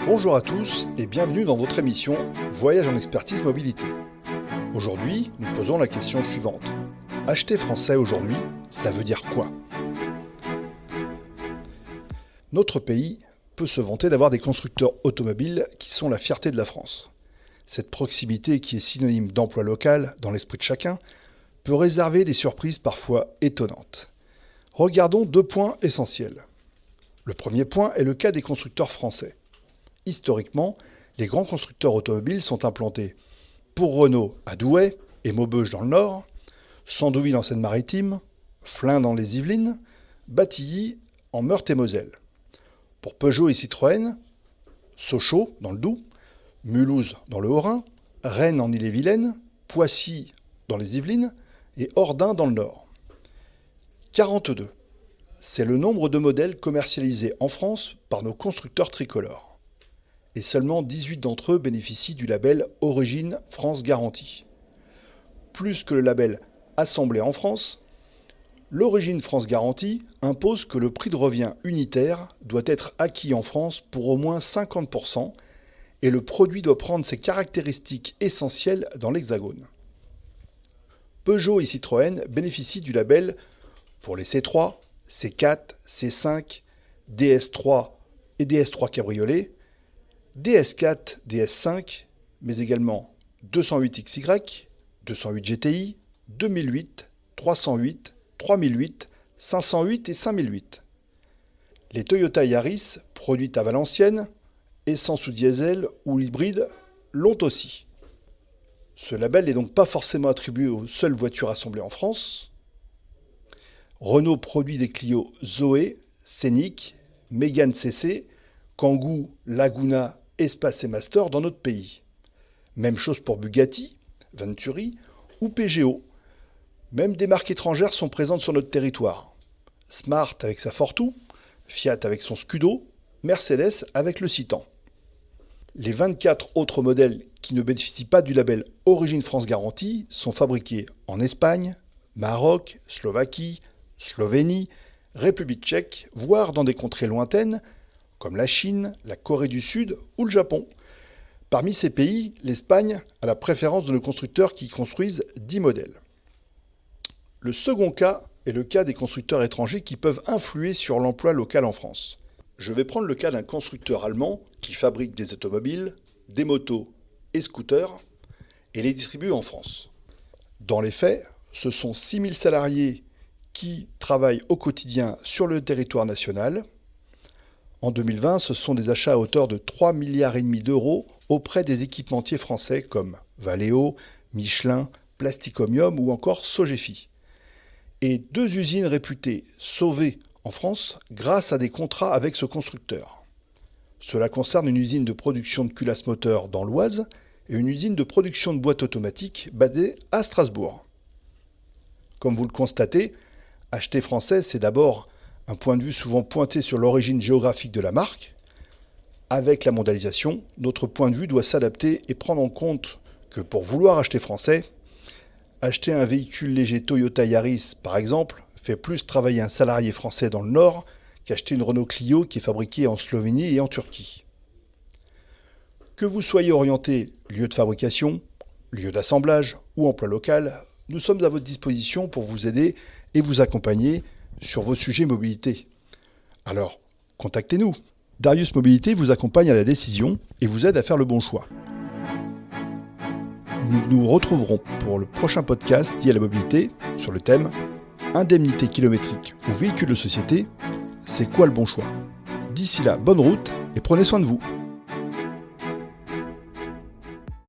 Bonjour à tous et bienvenue dans votre émission Voyage en expertise mobilité. Aujourd'hui, nous posons la question suivante. Acheter français aujourd'hui, ça veut dire quoi ? Notre pays peut se vanter d'avoir des constructeurs automobiles qui sont la fierté de la France. Cette proximité qui est synonyme d'emploi local dans l'esprit de chacun peut réserver des surprises parfois étonnantes. Regardons 2 points essentiels. Le premier point est le cas des constructeurs français. Historiquement, les grands constructeurs automobiles sont implantés pour Renault à Douai et Maubeuge dans le Nord, Sandouville en Seine-Maritime, Flins dans les Yvelines, Batilly en Meurthe-et-Moselle. Pour Peugeot et Citroën, Sochaux dans le Doubs, Mulhouse dans le Haut-Rhin, Rennes en Ille-et-Vilaine, Poissy dans les Yvelines et Ordin dans le Nord. 42. C'est le nombre de modèles commercialisés en France par nos constructeurs tricolores. Et seulement 18 d'entre eux bénéficient du label Origine France Garantie. Plus que le label Assemblé en France, l'Origine France Garantie impose que le prix de revient unitaire doit être acquis en France pour au moins 50% et le produit doit prendre ses caractéristiques essentielles dans l'Hexagone. Peugeot et Citroën bénéficient du label pour les C3, C4, C5, DS3 et DS3 Cabriolet, DS4, DS5, mais également 208XY, 208 GTI, 2008, 308, 3008, 508 et 5008. Les Toyota Yaris, produites à Valenciennes, essence ou diesel ou hybride, l'ont aussi. Ce label n'est donc pas forcément attribué aux seules voitures assemblées en France. Renault produit des Clio Zoé, Scénic, Mégane CC, Kangoo, Laguna, Espace et Master dans notre pays. Même chose pour Bugatti, Venturi ou Peugeot. Même des marques étrangères sont présentes sur notre territoire. Smart avec sa Fortwo, Fiat avec son Scudo, Mercedes avec le Citan. Les 24 autres modèles qui ne bénéficient pas du label Origine France Garantie sont fabriqués en Espagne, Maroc, Slovaquie, Slovénie, République tchèque, voire dans des contrées lointaines comme la Chine, la Corée du Sud ou le Japon. Parmi ces pays, l'Espagne a la préférence de nos constructeurs qui construisent 10 modèles. Le second cas est le cas des constructeurs étrangers qui peuvent influer sur l'emploi local en France. Je vais prendre le cas d'un constructeur allemand qui fabrique des automobiles, des motos et scooters et les distribue en France. Dans les faits, ce sont 6000 salariés qui travaillent au quotidien sur le territoire national. En 2020, ce sont des achats à hauteur de 3,5 milliards d'euros auprès des équipementiers français comme Valeo, Michelin, Plasticomium ou encore Sogefi. Et 2 usines réputées sauvées en France grâce à des contrats avec ce constructeur. Cela concerne une usine de production de culasses moteurs dans l'Oise et une usine de production de boîtes automatiques basée à Strasbourg. Comme vous le constatez, acheter français, c'est d'abord un point de vue souvent pointé sur l'origine géographique de la marque. Avec la mondialisation, notre point de vue doit s'adapter et prendre en compte que pour vouloir acheter français, acheter un véhicule léger Toyota Yaris, par exemple, fait plus travailler un salarié français dans le Nord qu'acheter une Renault Clio qui est fabriquée en Slovénie et en Turquie. Que vous soyez orienté lieu de fabrication, lieu d'assemblage ou emploi local, nous sommes à votre disposition pour vous aider et vous accompagner sur vos sujets mobilité. Alors, contactez-nous. Darius Mobilité vous accompagne à la décision et vous aide à faire le bon choix. Nous nous retrouverons pour le prochain podcast lié à la mobilité sur le thème Indemnité kilométrique ou véhicule de société, c'est quoi le bon choix ? D'ici là, bonne route et prenez soin de vous.